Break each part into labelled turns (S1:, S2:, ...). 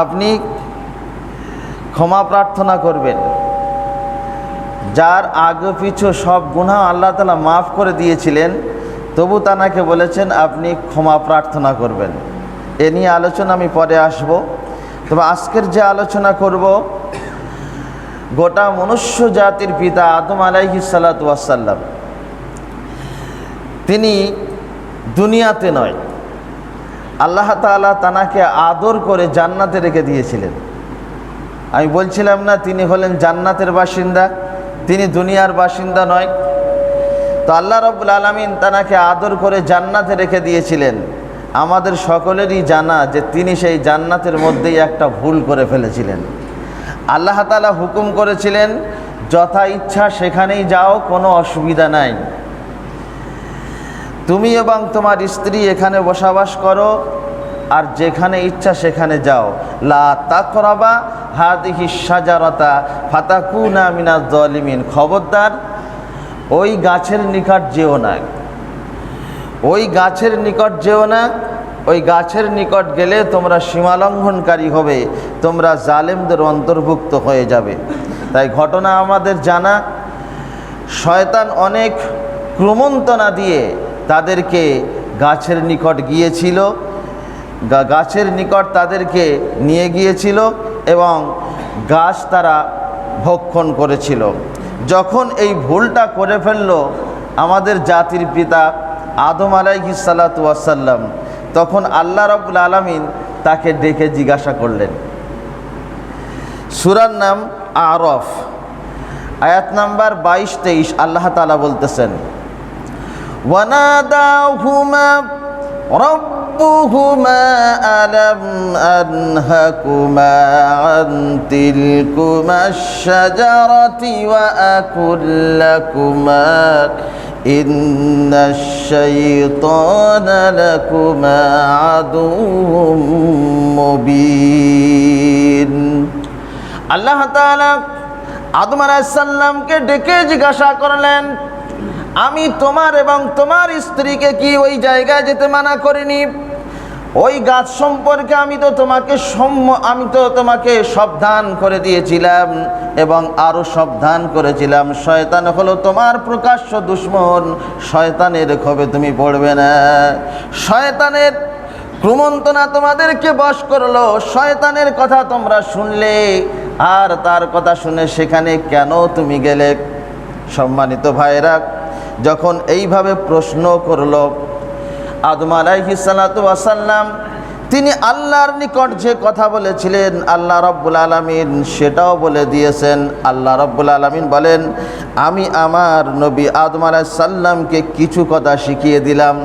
S1: আপনি ক্ষমা প্রার্থনা করবেন। যার আগে পিছু সব গুনাহ আল্লাহ তাআলা মাফ করে দিয়েছিলেন, তবু তানাকে বলেছেন আপনি ক্ষমা প্রার্থনা করবেন। এ নিয়ে আলোচনা আমি পরে আসব। তবে আজকের যে আলোচনা করব, গোটা মনুষ্য জাতির পিতা আদম আলাইহিস সালাতু ওয়াস সালাম, তিনি দুনিয়াতে নয়, আল্লাহ তাআলা তানাকে আদর করে জান্নাতে রেখে দিয়েছিলেন। আমি বলছিলাম না তিনি হলেন জান্নাতের বাসিন্দা, তিনি দুনিয়ার বাসিন্দা নয়। তো আল্লাহ রাব্বুল আলামিন তানাকে আদর করে জান্নাতে রেখে দিয়েছিলেন। আমাদের সকলেরই জানা যে তিনি সেই জান্নাতের মধ্যেই একটা ভুল করে ফেলেছিলেন। আল্লাহ তাআলা হুকুম করেছিলেন যথা ইচ্ছা সেখানেই যাও, কোনো অসুবিধা নাই, তুমি এবং তোমার স্ত্রী এখানে বসবাস করো, আর যেখানে ইচ্ছা সেখানে যাও। লা তাকরাবা হাদিহি শাজারাতা ফাতাকুনা মিনাজ জালিমিন, খবরদার ওই গাছের নিকট যেও না, ওই গাছের নিকট যেও না। ওই গাছের নিকট গেলে তোমরা সীমালঙ্ঘনকারী হবে, তোমরা জালেমদের অন্তর্ভুক্ত হয়ে যাবে। তাই ঘটনা আমাদের জানা, শয়তান অনেক ক্রমন্তনা দিয়ে তাদেরকে গাছের নিকট গিয়েছিল, গাছের নিকট তাদেরকে নিয়ে গিয়েছিল এবং গাছ তারা ভক্ষণ করেছিল। যখন এই ভুলটা করে ফেলল আমাদের জাতির পিতা আদম আলাইহিস সালাতু ওয়াস সালাম, তখন আল্লাহ রাব্বুল আলামিন তাকে ডেকে জিজ্ঞাসা করলেন। সূরার নাম আরফ, আয়াত নাম্বার 22-23। আল্লাহ তাআলা বলতেছেন, ওয়ানাদাহুমা রব্বুহুমা আলাম আনহাকুমা আন তিলকুমাশ শাজারাতি ওয়া আকুল লাকুমা ইন্নাশ শাইতানা লাকুমা আদুউম মুবিন। আল্লাহ তাআলা আদম আলাইহিস সালামকে ডেকে জিজ্ঞাসা করলেন, আমি তোমার এবং তোমার স্ত্রীকে কি ওই জায়গায় যেতে মানা করিনি? ওই গাছ সম্পর্কে আমি তো তোমাকে সাবধান করে দিয়েছিলাম এবং আরও সাবধান করেছিলাম। শয়তান হলো তোমার প্রকাশ্য দুশমন, শয়তানের ক্ষোভে তুমি পড়বে না। শয়তানের ক্রমন্তনা তোমাদেরকে বশ করলো, শয়তানের কথা তোমরা শুনলে, আর তার কথা শুনে সেখানে কেন তুমি গেলে? সম্মানিত ভাইরা, যখন এইভাবে প্রশ্ন করলো আদম আলাইহিস সালাতু ওয়াস সালাম, তিনি আল্লাহর নিকট যে কথা বলেছিলেন আল্লাহ রাব্বুল আলামিন সেটাও বলে দিয়েছেন। আল্লাহ রাব্বুল আলামিন বলেন, আমি আমার নবী আদম আলাইহিস সালামকে কিছু কথা শিখিয়ে দিলাম।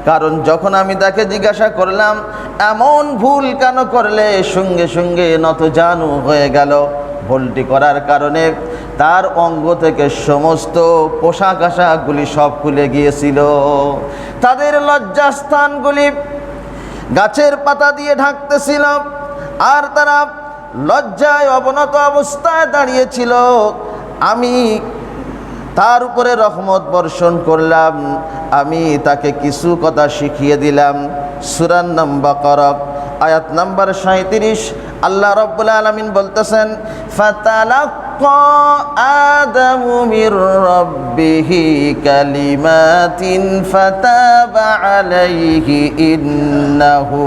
S1: কারণ যখন আমি তাকে জিজ্ঞাসা করলাম এমন ভুল কেন করলে, সঙ্গে সঙ্গে নতজানু হয়ে গেল। ভুলটি করার কারণে তার অঙ্গ থেকে সমস্ত পোশাক আশাকগুলি সব খুলে গিয়েছিল। তাদের লজ্জাস্থানগুলি গাছের পাতা দিয়ে ঢাকতেছিল, আর তারা লজ্জায় অবনত অবস্থায় দাঁড়িয়েছিল। আমি তার উপরে রহমত বর্ষণ করলাম, আমি তাকে কিছু কথা শিখিয়ে দিলাম। সূরা বাকারা আয়াত নাম্বার 37 আল্লাহ রাব্বুল আলামিন বলতেছেন, ফাতালাক্কা আদামু মির রাব্বিহি কালিমাতিন ফাতাবা আলাইহি ইন্নাহু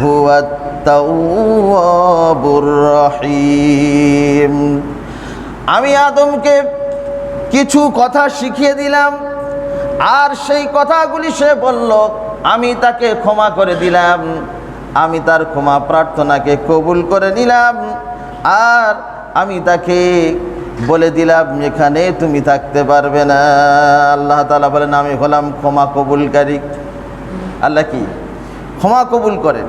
S1: হুয়াত তাওয়াবুর রহিম। আমি আদমকে কিছু কথা শিখিয়ে দিলাম, আর সেই কথাগুলি সে বলল, আমি তাকে ক্ষমা করে দিলাম, আমি তার ক্ষমা প্রার্থনাকে কবুল করে নিলাম, আর আমি তাকে বলে দিলাম এখানে তুমি থাকতে পারবে না। আল্লাহ তাআলা বলেন, আমি হলাম ক্ষমা কবুলকারী। আল্লাহ কি ক্ষমা কবুল করেন?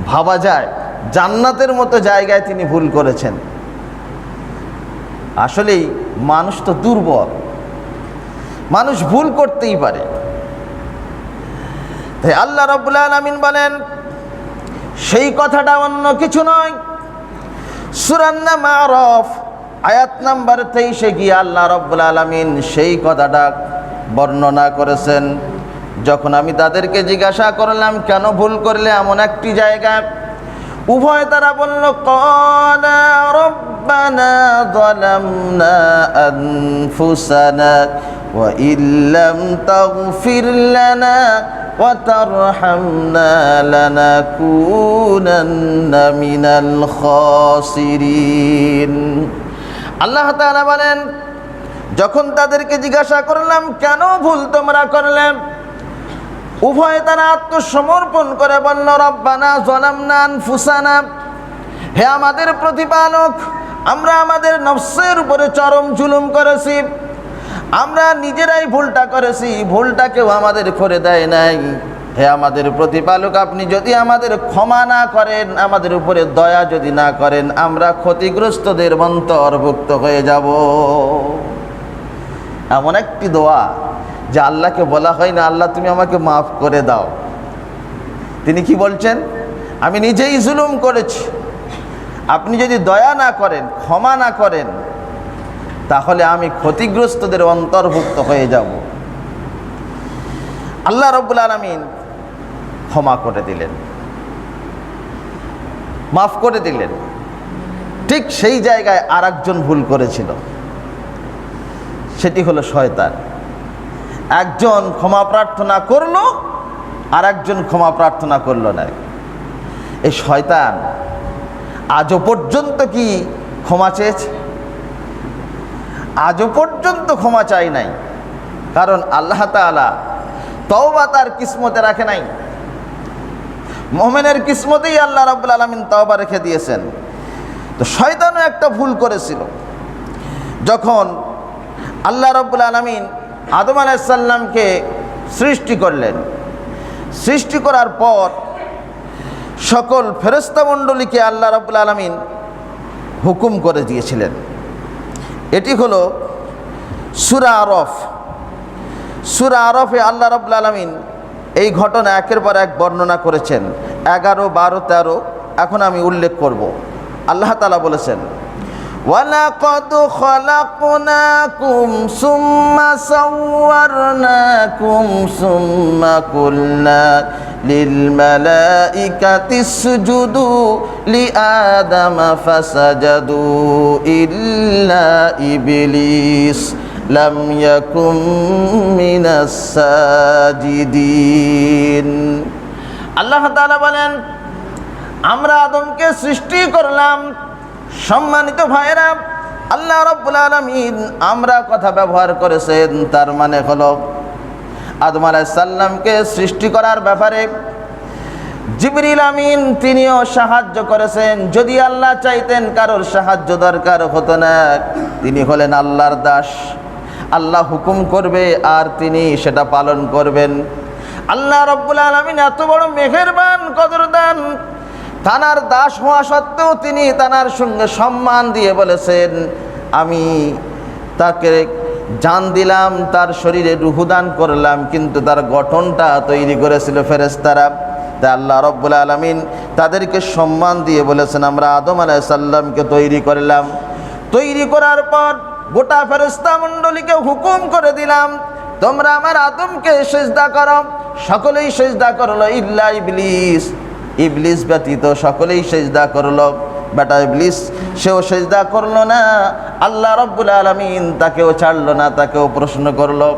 S1: ভাবা যায় জান্নাতের মতো জায়গায় তিনি ভুল করেছেন। আসলেই মানুষ তো দুর্বল, মানুষ ভুল করতেই পারে। তাই আল্লাহ রাব্বুল আলামিন বলেন, সেই কথাটা অন্য কিছু নয়। সূরা নাম আরফ আয়াত নাম্বার 23 গিয়ে আল্লাহ রাব্বুল আলামিন সেই কথাটা বর্ণনা করেছেন। যখন আমি তাদেরকে জিজ্ঞাসা করলাম কেন ভুল করলে এমন একটি জায়গায়, উভয় তারা বলল ক্বালা রব্বানা যালামনা আনফুসানা ওয়া ইল্লাম তাগফির লানা ওয়া তারহামনা লানাকুনান্না মিনাল খাসিরিন। আল্লাহ তাআলা বলেন, যখন তাদেরকে জিজ্ঞাসা করলাম কেন ভুল তোমরা করলে, উভয় তারা আত্মসমর্পণ করে বলল রব্বানা যালামনা আনফুসানা, হে আমাদের প্রতিপালক, আমরা আমাদের নফসের উপরে চরম জুলুম করেছি, আমরা নিজেরাই ভুলটা করেছি, ভুলটা কেউ আমাদের করে দেয় নাই। হে আমাদের প্রতিপালক, আপনি যদি আমাদের ক্ষমা না করেন, আমাদের উপরে দয়া যদি না করেন, আমরা ক্ষতিগ্রস্তদের অন্তর্ভুক্ত হয়ে যাব। এমন একটি দোয়া যে আল্লাহকে বলা হয় না আল্লাহ তুমি আমাকে মাফ করে দাও, তিনি কি বলছেন, আমি নিজেই জুলুম করেছি, আপনি যদি দয়া না করেন, ক্ষমা না করেন, তাহলে আমি ক্ষতিগ্রস্তদের অন্তর্ভুক্ত হয়ে যাব। আল্লাহ রাব্বুল আলামিন ক্ষমা করে দিলেন, মাফ করে দিলেন। ঠিক সেই জায়গায় আরেকজন ভুল করেছিল, সেটি হলো শয়তান। একজন ক্ষমা প্রার্থনা করলো, আর একজন ক্ষমা প্রার্থনা করলো না। এই শয়তান আজও পর্যন্ত কি ক্ষমা চেয়েছে? আজও পর্যন্ত ক্ষমা চাই নাই, কারণ আল্লাহ তাআলা তওবা তার কিসমতে রাখে নাই। মুমিনের কিসমতেই আল্লাহ রাব্বুল আলামিন তওবা রেখে দিয়েছেন। তো শয়তানও একটা ভুল করেছিল। যখন আল্লাহ রাব্বুল আলামিন আদম আলাইহিস সালামকে সৃষ্টি করলেন, সৃষ্টি করার পর সকল ফেরেশতা মণ্ডলীকে আল্লাহ রাব্বুল আলামিন হুকুম করে দিয়েছিলেন। এটি হলো সূরা আরফ। সূরা আরফে আল্লাহ রাব্বুল আলামিন এই ঘটনা একের পর এক বর্ণনা করেছেন, 11, 12, 13 এখন আমি উল্লেখ করব। আল্লাহ তাআলা বলেছেন, وَلَقَدْ خَلَقْنَاكُمْ ثُمَّ صَوَّرْنَاكُمْ ثُمَّ قُلْنَا لِلْمَلَائِكَةِ اسْجُدُوا لِآدَمَ فَسَجَدُوا إِلَّا إِبْلِيسَ لَمْ يَكُنْ مِنَ السَّاجِدِينَ। আল্লাহ তাআলা বলেন, আমরা আদমকে সৃষ্টি করলাম। সম্মানিত ভাইরা, আল্লাহ রাব্বুল আলামিন আমরা কথা ব্যবহার করেছেন, তার মানে হলো আদম আলাইহিস সালামকে সৃষ্টি করার ব্যাপারে জিবরিল আমিন তিনিও সাহায্য করেছেন। যদি আল্লাহ চাইতেন কারোর সাহায্য দরকার হতো না, তিনি হলেন আল্লাহর দাস। আল্লাহ হুকুম করবে আর তিনি সেটা পালন করবেন। আল্লাহ রাব্বুল আলামিন এত বড় মেহেরবান, কদরদান, তানার দাস হওয়া সত্ত্বেও তিনি তানার সঙ্গে সম্মান দিয়ে বলেছেন, আমি তাকে জান দিলাম, তার শরীরে রুহুদান করলাম, কিন্তু তার গঠনটা তৈরি করেছিল ফেরেশতারা। তাই আল্লাহ রাব্বুল আলামিন তাদেরকে সম্মান দিয়ে বলেছেন, আমরা আদম আলাইহিস সালামকে তৈরি করলাম। তৈরি করার পর গোটা ফেরেশতা মণ্ডলীকে হুকুম করে দিলাম, তোমরা আমার আদমকে সিজদা করো। সকলেই সিজদা করলো ইল্লা ইবলিস, ইবলিস ব্যতীত সকলেই সিজদা করলো। বেটা ইবলিস সেও সিজদা করলো না। আল্লাহ রাব্বুল আলামিন তাকেও ছাড়লো না, তাকেও প্রশ্ন করলো।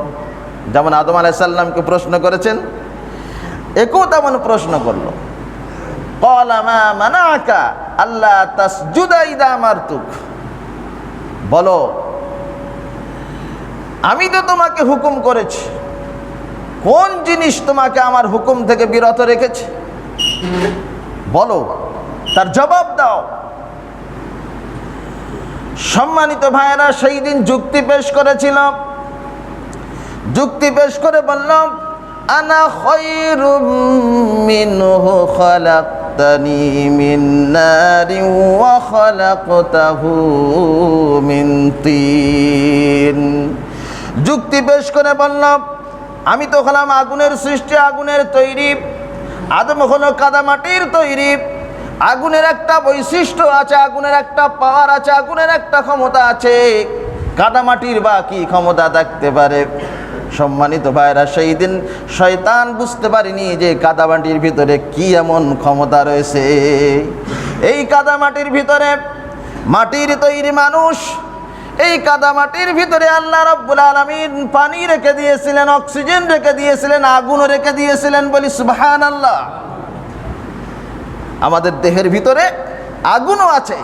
S1: যেমন আদম আলাইহিস সালামকে প্রশ্ন করেছেন, একেও তেমন প্রশ্ন করলো। ক্বালা মা মানাআকা আল্লা তাসজুদা ইযা আমারতুক, বলো আমি তো তোমাকে হুকুম করেছি, কোন জিনিস তোমাকে আমার হুকুম থেকে বিরত রেখেছে? বলো, তার জবাব দাও। সম্মানিত ভাইয়েরা, সেই দিন যুক্তি পেশ করেছিল। যুক্তি পেশ করে বলল, আনা খায়রুম মিনহু খালাকতানি মিন নারিন ওয়া খালাকতাহু মিন তিন। যুক্তি পেশ করে বলল, আমি তো হলাম আগুনের সৃষ্টি, আগুনের তৈরি। আদম হলো কাদামাটির তৈরি। আগুনের একটা বৈশিষ্ট্য আছে, আগুনের একটা পাওয়ার আছে, আগুনের একটা ক্ষমতা আছে। কাদামাটির বা কি ক্ষমতা থাকতে পারে? সম্মানিত ভাইরা, সেই দিন শয়তান বুঝতে পারেনি যে কাদামাটির ভিতরে কি এমন ক্ষমতা রয়েছে। এই কাদামাটির ভিতরে মাটির তৈরি মানুষ, এই কাদামাটির ভিতরে আল্লাহ রাব্বুল আলামিন পানি রেখে দিয়েছিলেন, অক্সিজেন রেখে দিয়েছিলেন, আগুনও রেখে দিয়েছিলেন। বলি সুবহানাল্লাহ। আমাদের দেহের ভিতরে আগুনও আছে,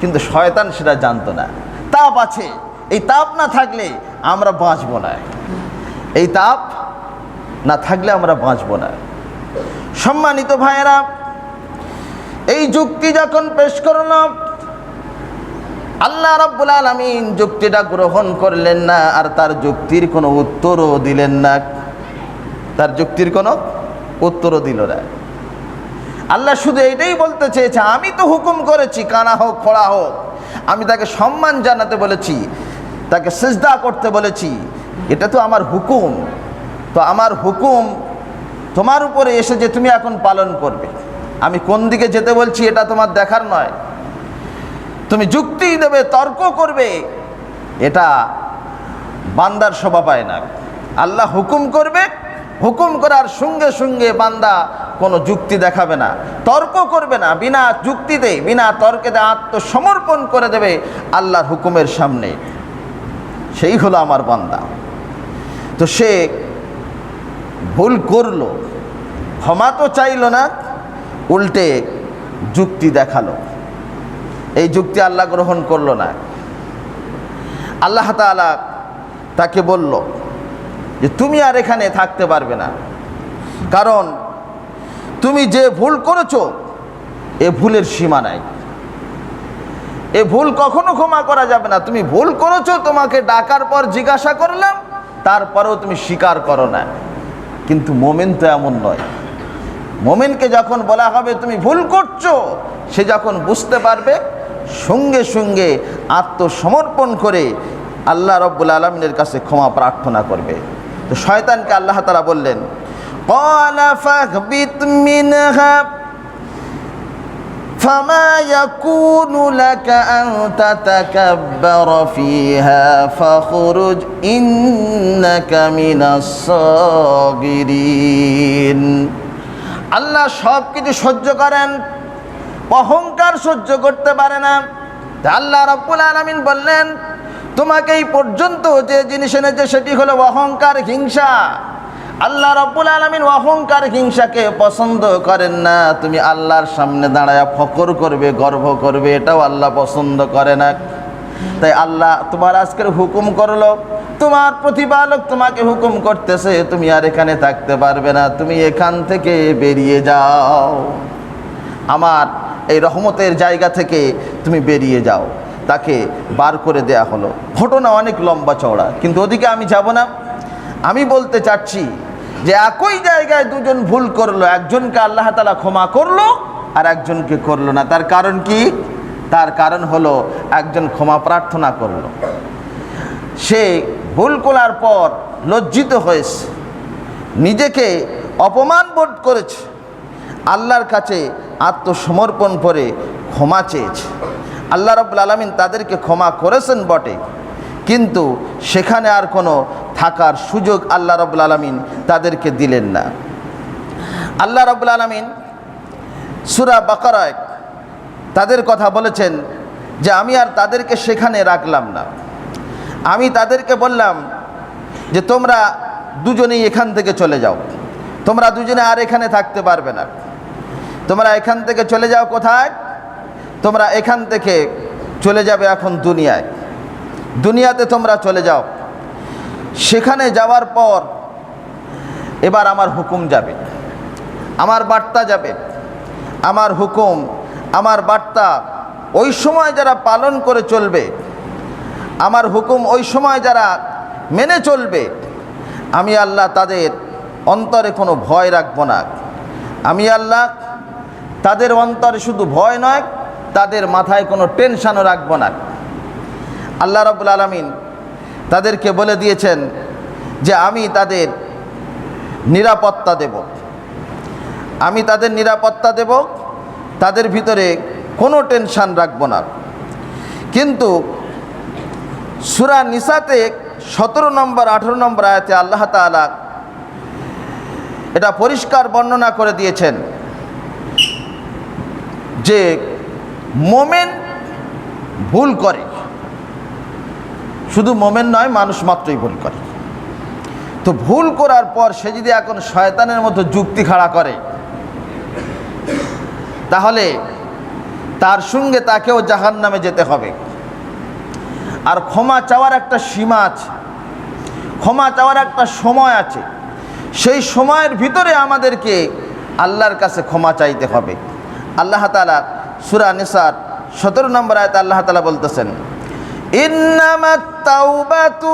S1: কিন্তু শয়তান সেটা জানতো না। তাপ আছে, এই তাপ না থাকলে আমরা বাঁচব না, এই তাপ না থাকলে আমরা বাঁচব না। সম্মানিত ভাইয়েরা, এই যুক্তি যখন পেশ করল, আল্লাহ রাব্বুল আলামিন যুক্তিটা গ্রহণ করলেন না, আর তার যুক্তির কোনো উত্তরও দিলেন না। তার যুক্তির কোনো উত্তরও দিল না। আল্লাহ শুধু এইটাই বলতে চেয়েছে, আমি তো হুকুম করেছি কানা হোক খোড়া হোক, আমি তাকে সম্মান জানাতে বলেছি, তাকে সিজদা করতে বলেছি, এটা তো আমার হুকুম। তো আমার হুকুম তোমার উপরে এসে যে তুমি এখন পালন করবে। আমি কোন দিকে যেতে বলছি এটা তোমার দেখার নয়। তুমি যুক্তি দেবে, তর্ক করবে, এটা বান্দার শোভা পায় না। আল্লাহ হুকুম করবে, হুকুম করার সঙ্গে সঙ্গে বান্দা কোনো যুক্তি দেখাবে না, তর্ক করবে না, বিনা যুক্তিতে বিনা তর্কেতে আত্মসমর্পণ করে দেবে আল্লাহর হুকুমের সামনে। সেই হলো আমার বান্দা। তো সে ভুল করলো, ক্ষমা তো চাইল না, উল্টে যুক্তি দেখালো। এই যুক্তি আল্লাহ গ্রহণ করলো না। আল্লাহ তাআলা তাকে বলল যে তুমি আর এখানে থাকতে পারবে না, কারণ তুমি যে ভুল করেছো এ ভুলের সীমা নাই, এ ভুল কখনো ক্ষমা করা যাবে না। তুমি ভুল করেছো, তোমাকে ডাকার পর জিজ্ঞাসা করলাম, তারপরেও তুমি স্বীকার করো না। কিন্তু মুমিন তো এমন নয়। মুমিনকে যখন বলা হবে তুমি ভুল করছো, সে যখন বুঝতে পারবে সঙ্গে সঙ্গে আত্মসমর্পণ করে আল্লাহ রাব্বুল আলামিনের কাছে ক্ষমা প্রার্থনা করবে। তো শয়তানকে আল্লাহ তাআলা বললেন, ক্বালা ফাহবিত মিনহা ফামা ইয়াকুনু লাকা আন তাতাকাব্বারা ফিহা ফাখরুজ ইন্নাকা মিনাস সাগিরিন। আল্লাহ সব কিছু সহ্য করেন, অহংকার সহ্য করতে পারে না। আল্লাহ রাব্বুল আলামিন বললেন, তোমাকে এই পর্যন্ত যে জিনিস এনেছে সেটি হলো অহংকার, হিংসা। আল্লাহ রাব্বুল আলামিন অহংকার হিংসাকে পছন্দ করেন না। তুমি আল্লাহর সামনে দাঁড়ায়া ফখর করবে, গর্ব করবে, এটাও আল্লাহ পছন্দ করে না। তাই আল্লাহ তোমার আজকের হুকুম করলো, তোমার প্রতিপালক তোমাকে হুকুম করতেছে তুমি আর এখানে থাকতে পারবে না, তুমি এখান থেকে বেরিয়ে যাও, আমার এই রহমতের জায়গা থেকে তুমি বেরিয়ে যাও। তাকে বার করে দেয়া হলো। ঘটনা অনেক লম্বা চওড়া, কিন্তু ওদিকে আমি যাব না। আমি বলতে চাচ্ছি যে একই জায়গায় দুজন ভুল করলো, একজনকে আল্লাহ তাআলা ক্ষমা করলো আর একজনকে করলো না। তার কারণ কি? তার কারণ হলো একজন ক্ষমা প্রার্থনা করলো, সে ভুল করার পর লজ্জিত হয়েছে, নিজেকে অপমান বোধ করেছে, আল্লাহর কাছে আত্মসমর্পণ করে ক্ষমা চেয়েছে। আল্লাহ রাব্বুল আলামিন তাদেরকে ক্ষমা করেছেন বটে, কিন্তু সেখানে আর কোনো থাকার সুযোগ আল্লাহ রাব্বুল আলামিন তাদেরকে দিলেন না। আল্লাহ রাব্বুল আলামিন সূরা বাকারায় তাদের কথা বলেছেন যে আমি আর তাদেরকে সেখানে রাখলাম না। আমি তাদেরকে বললাম যে তোমরা দুজনেই এখান থেকে চলে যাও, তোমরা দুজনে আর এখানে থাকতে পারবে না। তোমরা এখান থেকে চলে যাও কোথায়? তোমরা এখান থেকে চলে যাবে এখন দুনিয়ায়, দুনিয়াতে তোমরা চলে যাও। সেখানে যাওয়ার পর এবার আমার হুকুম যাবে, আমার বার্তা যাবে। আমার হুকুম, আমার বার্তা ওই সময় যারা পালন করে চলবে, আমার হুকুম ওই সময় যারা মেনে চলবে, আমি আল্লাহ তাদের অন্তরে কোনো ভয় রাখবো না। আমি আল্লাহ তাদের অন্তরে শুধু ভয় নয়, তাদের মাথায় কোনো টেনশনও রাখবো না। আল্লাহ রাব্বুল আলামিন তাদেরকে বলে দিয়েছেন যে আমি তাদের নিরাপত্তা দেব, আমি তাদের নিরাপত্তা দেব, তাদের ভিতরে কোনো টেনশন রাখবো না। কিন্তু সূরা নিসাতে 17 নম্বর 18 নম্বর আয়াতে আল্লাহ তাআলা এটা পরিষ্কার বর্ণনা করে দিয়েছেন যে মোমেন ভুল করে, শুধু মোমেন নয়, মানুষ মাত্রই ভুল করে। তো ভুল করার পর সে যদি এখন শয়তানের মতো যুক্তি খাড়া করে, তাহলে তার সঙ্গে তাকেও জাহান্নামে যেতে হবে। আর ক্ষমা চাওয়ার একটা সীমা আছে, ক্ষমা চাওয়ার একটা সময় আছে। সেই সময়ের ভিতরে আমাদেরকে আল্লাহর কাছে ক্ষমা চাইতে হবে। আল্লাহ তাআলা সূরা নিসার 17 নম্বর আয়াতে আল্লাহ তাআলা বলতেছেন, ইন্নামাত তাওবাতু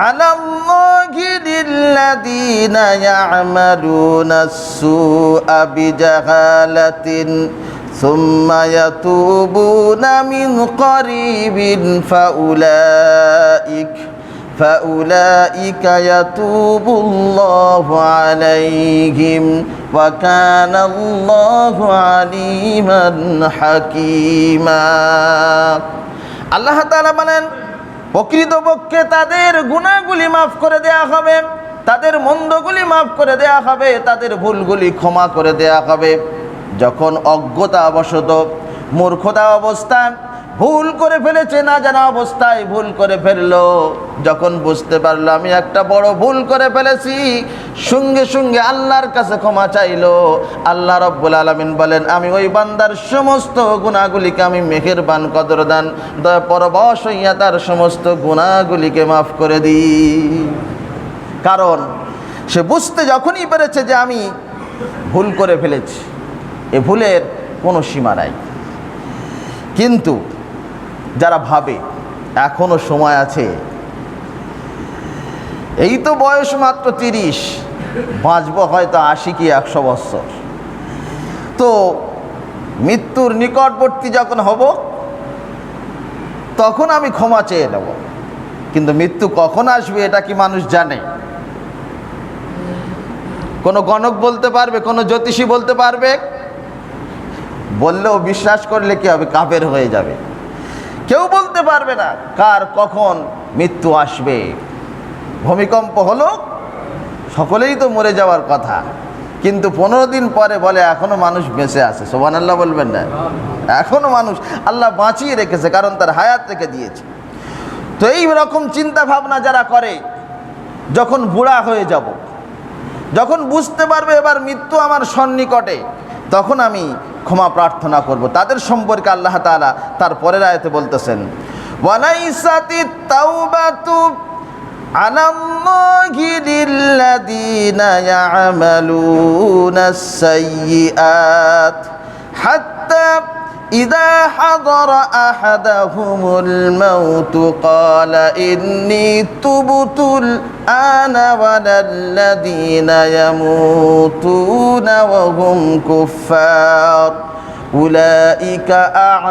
S1: আলাল্লাহি লিল্লাযীনা ইয়া'মালুনাস সুআ বিজাহালাতিন সুম্মা ইয়াতুবুনা মিন করিবিন ফাউলাইকা ইয়াতুবুল্লাহু আলাইহিম ওয়া কানাল্লাহু আলিমান হাকীমা। আল্লাহ তাআলা বলেন, প্রকৃতপক্ষে তাদের গুনাহগুলি মাফ করে দেয়া হবে, তাদের মন্দগুলি মাফ করে দেয়া হবে, তাদের ভুলগুলি ক্ষমা করে দেয়া হবে। যখন অজ্ঞতাবশত মূর্খতা অবস্থায় ভুল করে ফেলেছে, না জানা অবস্থায় ভুল করে ফেললো, যখন বুঝতে পারলো আমি একটা বড় ভুল করে ফেলেছি, সঙ্গে সঙ্গে আল্লাহর কাছে ক্ষমা চাইলো। আল্লাহ রাব্বুল আলামিন বলেন, আমি ওই বান্দার সমস্ত গুনাহগুলিকে আমি মেহেরবান কদরদান দয়া পরবশ হইয়া তার সমস্ত গুনাহগুলিকে মাফ করে দিই। কারণ সে বুঝতে যখনই পেরেছে যে আমি ভুল করে ফেলেছি, এ ভুলের কোনো সীমা নাই। কিন্তু যারা ভাবে এখনো সময় আছে, এই তো বয়স মাত্র 30, বাঁচবো হয়তো 80 কি 100 বছর, তো মৃত্যুর নিকটবর্তী যখন হব তখন আমি ক্ষমা চেয়ে নেব। কিন্তু মৃত্যু কখন আসবে এটা কি মানুষ জানে? কোনো গণক বলতে পারবে? কোনো জ্যোতিষী বলতে পারবে? বললেও বিশ্বাস করলে কি হবে? কাফের হয়ে যাবে। কেউ বলতে পারবে না কার কখন মৃত্যু আসবে। ভূমিকম্প হলো, সকলেই তো মরে যাওয়ার কথা, কিন্তু 15 দিন পরে বলে এখনো মানুষ বেঁচে আছে। সুবহানাল্লাহ বলবেন না? এখনো মানুষ আল্লাহ বাঁচিয়ে রেখেছে, কারণ তার হায়াত রেখে দিয়েছে। তো এই রকম চিন্তা ভাবনা যারা করে, যখন বুড়া হয়ে যাব, যখন বুঝতে পারবে এবার মৃত্যু আমার সন্নিকটে, তখন আমি ক্ষমা প্রার্থনা করব, তাদের সম্পর্কে আল্লাহ তাআলা তার পরের আয়াতে বলতেছেন, ওয়ালাইসাতিত তাওবাতু আলাল্লাহি লিল্লাযীনা ইয়া'মালুনাস সাইয়্যাত হাত্তা ইযা হাদারা আহাদাহুমুল মাউতু ক্বালা ইন্নী তুবতুল আনা ওয়ালাল্লাযীনা ইয়ামুতুনা ওয়া হুম কুফফার উলাইকা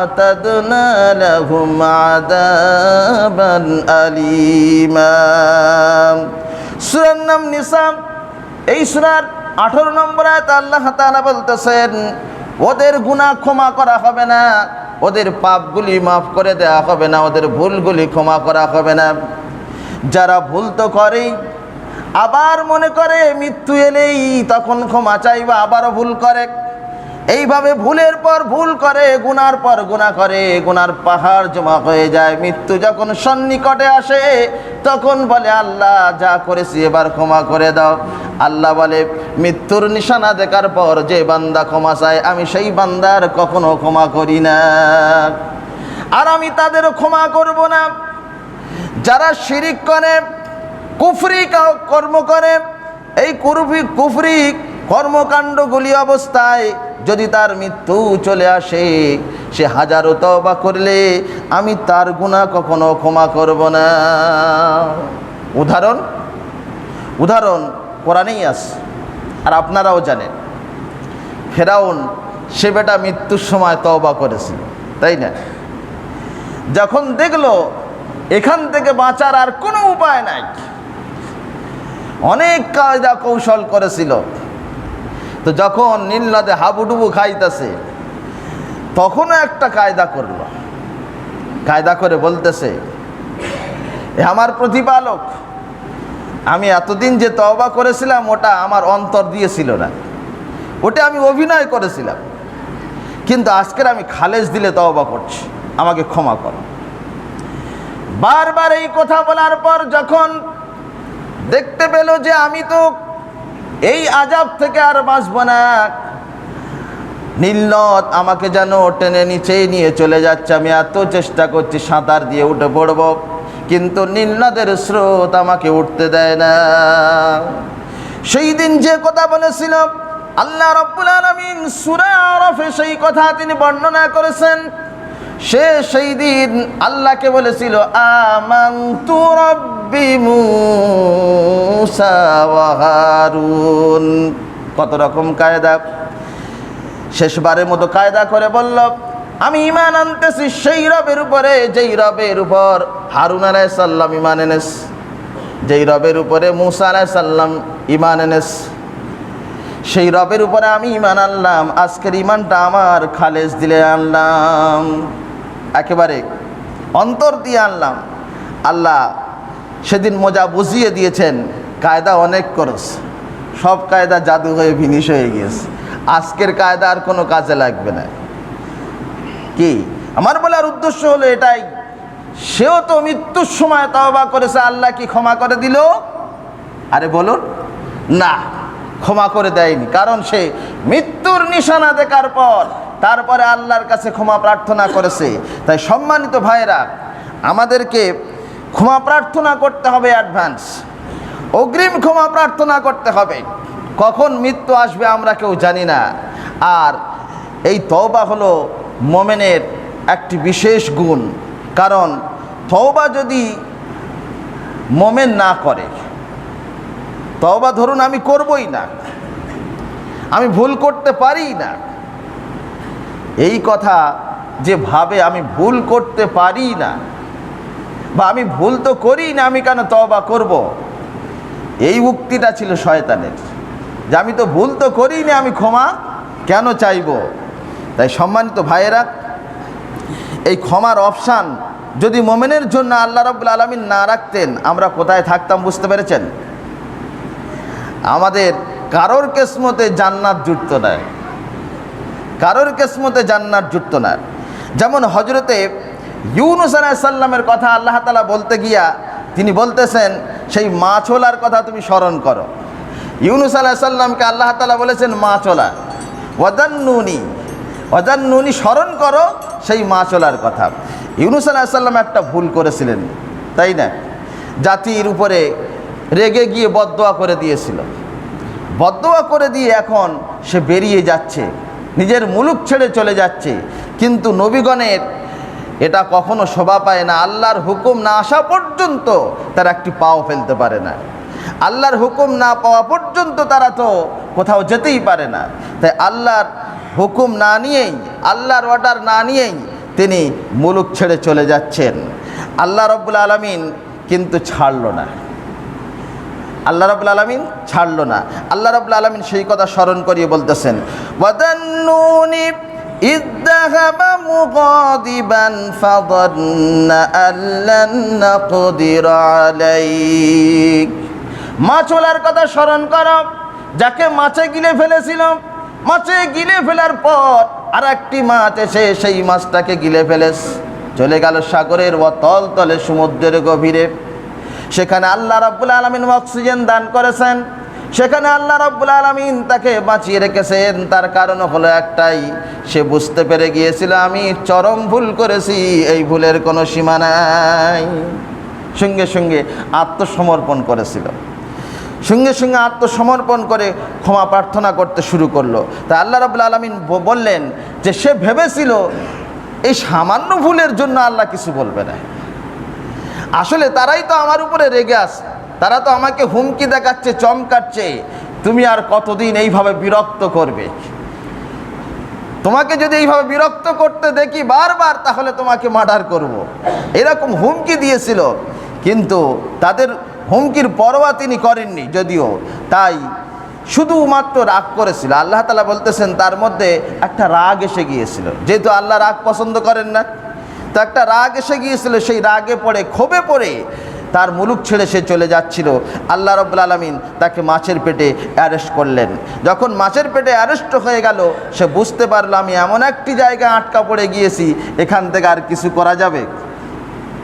S1: আ'তাদনা লাহুম আযাবান আলীমা। সূরার নাম নিসা, এই সূরার 18 নম্বর আয়াতে আল্লাহ তাআলা বলতেছেন, ওদের গুনাহ ক্ষমা করা হবে না, ওদের পাপগুলি মাফ করে দেওয়া হবে না, ওদের ভুলগুলি ক্ষমা করা হবে না। যারা ভুল তো করেই, আবার মনে করে মৃত্যু এলেই তখন ক্ষমা চাইবা, আবারও ভুল করে, এইভাবে ভুলের পর ভুল করে, গুনার পর গুনাহ করে, গুনার পাহাড় জমা হয়ে যায়। মৃত্যু যখন সন্নিকটে আসে তখন বলে, আল্লাহ যা করেছি এবার ক্ষমা করে দাও। আল্লাহ বলে, মৃত্যুর নিশানা দেখার পর যে বান্দা ক্ষমা চায়, আমি সেই বান্দার কখনো ক্ষমা করি না, আর আমি তাদেরও ক্ষমা করব না। যারা শিরিক করে, কুফরি কর্ম করে, এই কুফরি কর্মকাণ্ডগুলি অবস্থায় যদি তার মৃত্যু চলে আসে, সে হাজারো তওবা করলে আমি তার গুনাহ কখনো ক্ষমা করব না। উদাহরণ কোরআনেই আছে, আর আপনারাও জানেন। ফেরাউন, সে বেটা মৃত্যুর সময় তওবা করেছিল, তাই না? যখন দেখলো এখান থেকে বাঁচার আর কোনো উপায় নাই, অনেক কায়দা কৌশল করেছিল, তো যখন নীল নদে হাবুডুবু খাইতেছে তখনও একটা কায়দা করলো। কায়দা করে বলতেছে, এ আমার প্রতিপালক, আমি এতদিন যে তওবা করেছিলাম ওটা আমার অন্তর দিয়েছিল না, ওটা আমি অভিনয় করেছিলাম, কিন্তু আজকের আমি খালেস দিলে তওবা করছি, আমাকে ক্ষমা করো। বারবার এই কথা বলার পর যখন দেখতে পেল যে আমি তো এই আযাব থেকে আর বাঁচব না, নীলনদ আমাকে যেন টেনে নিচেই নিয়ে চলে যাচ্ছে, আমি এত চেষ্টা করছি সাঁতার দিয়ে উঠে পড়ব, কিন্তু নীলনদের স্রোত আমাকে উঠতে দেয় না। সেই দিন যে কথা বলেছিল আল্লাহ রাব্বুল আলামিন সূরা আরাফে সেই কথা তিনি বর্ণনা করেছেন। সেই দিন আল্লাহকে বলেছিল আমানতু রাব্বি মূসা ওয়া হারুন। কত রকম কায়দা, শেষবারের মতো কায়দা করে বলল আমি ঈমান আনতেছি সেই রবের উপরে যেই রবের উপর হারুন আলাইহিস সালাম ঈমান এনেস, যেই রবের উপরে মূসা আলাইহিস সালাম ঈমান এনেস, সেই রবের উপরে আমি ঈমান আনলাম। আজকের ঈমানটা আমার খালেস দিলে আনলাম, একেবারে অন্তর দিয়ে আনলাম। আল্লাহ সেদিন মজা বুঝিয়ে দিয়েছেন, কায়দা অনেক করস, সব কায়দা জাদু হয়ে ফিনিশ হয়ে গিয়েছে, আজকের কায়দা আর কোনো কাজে লাগবে না। কি আমার বলার উদ্দেশ্য হলো এটাই, সেও তো মৃত্যুর সময় তওবা করেছে, আল্লাহ কি ক্ষমা করে দিল? আরে বলুন না, ক্ষমা করে দেয়নি, কারণ সে মৃত্যুর নিশানা দেখার পর তারপরে আল্লাহর কাছে ক্ষমা প্রার্থনা করেছে। তাই সম্মানিত ভাইরা, আমাদেরকে ক্ষমা প্রার্থনা করতে হবে, অ্যাডভান্স অগ্রিম ক্ষমা প্রার্থনা করতে হবে। কখন মৃত্যু আসবে আমরা কেউ জানি না। আর এই তওবা হলো মোমেনের একটি বিশেষ গুণ, কারণ তওবা যদি মোমেন না করে, তওবা ধরুন আমি করবই না, আমি ভুল করতে পারি না, এই কথা যে ভাবে আমি ভুল করতে পারি না বা আমি ভুল তো করি না, আমি কেন তওবা করব, এই উক্তিটা ছিল শয়তানের, যে আমি তো ভুল তো করি না, আমি ক্ষমা কেন চাইব। তাই সম্মানিত ভাইয়েরা, এই ক্ষমার অপশান যদি মোমেনের জন্য আল্লাহ রাব্বুল আলামিন না রাখতেন, আমরা কোথায় থাকতাম বুঝতে পেরেছেন? আমাদের কারোর কিসমতে জান্নাত জুটত না, কারোর কিসমতে জান্নাত জুটত না। যেমন হযরতে ইউনূস আলাইহিস সালামের কথা আল্লাহ তাআলা বলতে গিয়া তিনি বলতেছেন, সেই মাছওয়ালার কথা তুমি স্মরণ করো। ইউনূস আলাইহিস সালামকে আল্লাহ তাআলা বলেছেন মাছওয়ালা, ওয়াদান্নুনি স্মরণ করো সেই মাছওয়ালার কথা। ইউনূস আলাইহিস সালাম একটা ভুল করেছিলেন, তাই না? জাতির উপরে রেগে গিয়ে বদদোয়া করে দিয়েছিল, বদদোয়া করে দিয়ে এখন সে বেরিয়ে যাচ্ছে, নিজের মুলুক ছেড়ে চলে যাচ্ছে। কিন্তু নবীগণের এটা কখনো শোভা পায় না, আল্লাহর হুকুম না আসা পর্যন্ত তারা একটি পাও ফেলতে পারে না, আল্লাহর হুকুম না পাওয়া পর্যন্ত তারা তো কোথাও যেতেই পারে না। তাই আল্লাহর হুকুম না নিয়েই, আল্লাহর অর্ডার না নিয়েই তিনি মুলুক ছেড়ে চলে যাচ্ছেন। আল্লাহ রাব্বুল আলামিন কিন্তু ছাড়লো না, আল্লাহ রাব্বুল আলামিন ছাড়লো না। আল্লাহ রাব্বুল আলামিন সেই কথা স্মরণ করিয়ে বলতেছেন, ওয়াদান্নুনি ইয যাহাবা মুগাদিবান ফাযান্না আল্লান নাকদির আলাইহি। মাছওয়ালার কথা স্মরণ করো, যাকে মাছে গিলে ফেলেছিল, মাছে গিলে ফেলার পর আর একটি মাছ এসে সেই মাছটাকে গিলে ফেলেস, চলে গেল সাগরের অতল তলে, সমুদ্রের গভীরে। সেখানে আল্লাহ রাব্বুল আলামিন অক্সিজেন দান করেছেন, সেখানে আল্লাহ রাব্বুল আলামিন তাকে বাঁচিয়ে রেখেছেন। তার কারণ হলো একটাই, সে বুঝতে পেরে গিয়েছিল আমি চরম ভুল করেছি, এই ভুলের কোনো সীমা নাই। সঙ্গে সঙ্গে আত্মসমর্পণ করেছিল, সঙ্গে সঙ্গে আত্মসমর্পণ করে ক্ষমা প্রার্থনা করতে শুরু করলো। তা আল্লাহ রাব্বুল আলামিন বললেন যে সে ভেবেছিল এই সামান্য ভুলের জন্য আল্লাহ কিছু বলবে না। আসলে তারাই তো আমার উপরে রেগে আছে, তারা তো আমাকে হুমকি দেখাচ্ছে, চমকাচ্ছে, তুমি আর কতদিন এইভাবে বিরক্ত করবে, তোমাকে যদি এইভাবে বিরক্ত করতে দেখি বারবার, তাহলে তোমাকে মার্ডার করব, এরকম হুমকি দিয়েছিল। কিন্তু তাদের হুমকির পরোয়া তিনি করেননি, যদিও তাই শুধুমাত্র রাগ করেছিল। আল্লাহ তাআলা বলতেছেন তার মধ্যে একটা রাগ এসে গিয়েছিল, যেহেতু আল্লাহ রাগ পছন্দ করেন না, তো একটা রাগ এসে গিয়েছিল। সেই রাগে পড়ে, ক্ষোভে পড়ে তার মুলুক ছেড়ে সে চলে যাচ্ছিল, আল্লাহ রাব্বুল আলামিন তাকে মাছের পেটে অ্যারেস্ট করলেন। যখন মাছের পেটে অ্যারেস্ট হয়ে গেল, সে বুঝতে পারলো আমি এমন একটি জায়গায় আটকা পড়ে গিয়েছি, এখান থেকে আর কিছু করা যাবে?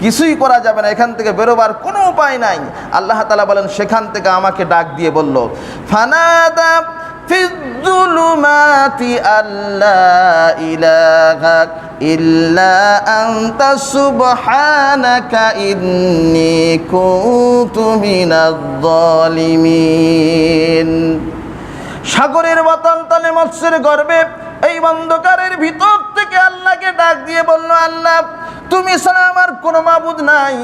S1: কিছুই করা যাবে না, এখান থেকে বেরোবার কোনো উপায় নাই। আল্লাহ তাআলা বলেন, সেখান থেকে আমাকে ডাক দিয়ে বলল, ফানাদা ফিজ্জুলুমাতি আল্লা ইলাহা ইল্লা আনতা সুবহানাকা ইন্নী কুনতু মিনাজ জালিমিন। সাগরের বতন্তলে মৎস্যের গর্ভে এই অন্ধকারের ভিতর থেকে আল্লাহকে ডাক দিয়ে বলল, আল্লাহ তুমি ছাড়া আমার কোনো মাবুদ নাই,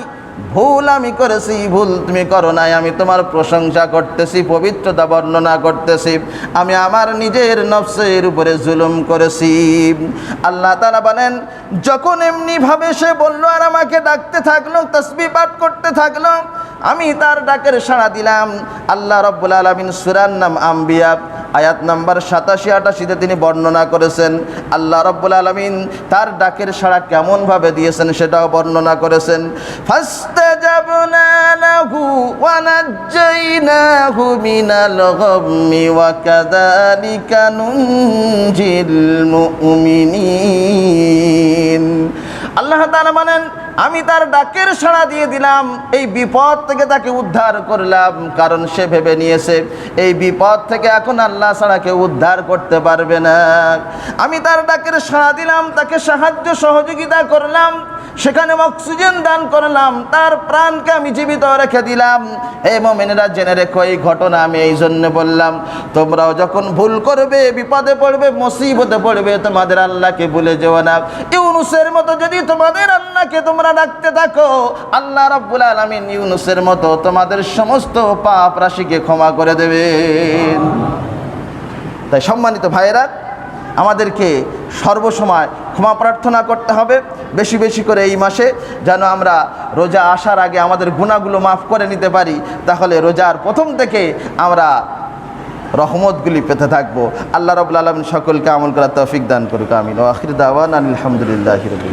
S1: ভুল আমি করেছি, ভুল তুমি করো নাই। আমি তোমার প্রশংসা করতেছি, পবিত্রতা বর্ণনা করতেছি, আমি আমার নিজের নফসের উপরে জুলুম করেছি। আল্লাহ তাআলা বলেন, যখন এমনিভাবে সে বলল আর আমাকে ডাকতে থাকলো, তাসবিহ পাঠ করতে থাকলো, আমি তার ডাকের সাড়া দিলাম। আল্লাহ রাব্বুল আলামিন সূরার নাম আম্বিয়া আয়াত নাম্বার 87-88-তে তিনি বর্ণনা করেছেন। আল্লাহ রাব্বুল আলামিন তার ডাকের সাড়া কেমনভাবে দিয়েছেন সেটাও বর্ণনা করেছেন। ফাস্তাজাবনা লাহু ওয়া নাজ্জাইনাহু মিনাল গাম্মি ওয়া কাযালিকা নুনজিল মুমিনিন। আল্লাহ তাআলা বলেন, আমি তার ডাকের সাড়া দিয়ে দিলাম, এই বিপদ থেকে তাকে উদ্ধার করলাম। কারণ সে ভেবে নিয়েছে এই বিপদ থেকে এখন আল্লাহ ছাড়া কেউ উদ্ধার করতে পারবে না। আমি তার ডাকের সাড়া দিলাম, তাকে সাহায্য সহযোগিতা করলাম, সেখানে অক্সিজেন দান করলাম, তার প্রাণকে আমি জীবিত রেখে দিলাম। হে মুমিনেরা, জেনে রেখো, এই ঘটনা আমি এই জন্য বললাম, তোমরাও যখন ভুল করবে, বিপদে পড়বে, মুসিবতে পড়বে, তোমাদের আল্লাহকে ভুলে যেও না। ইউনুসের মতো যদি তোমাদের আল্লাহকে তোমরা ডাকতে থাকো, আল্লাহ রাব্বুল আলামিন ইউনুসের মতো তোমাদের সমস্ত পাপ রাশিকে ক্ষমা করে দেবেন। তাই সম্মানিত ভাইয়েরা, আমাদেরকে সর্বসময় ক্ষমা প্রার্থনা করতে হবে, বেশি বেশি করে এই মাসে যেন আমরা রোজা আসার আগে আমাদের গুনাহগুলো মাফ করে নিতে পারি। তাহলে রোজার প্রথম থেকে আমরা রহমতগুলি পেতে থাকবো। আল্লাহ রাব্বুল আলামিন সকলকে আমল করার তৌফিক দান করুক, আমিন। ওয়া আখিরু দাওয়ানা আলহামদুলিল্লাহি রাব্বিল আলামিন।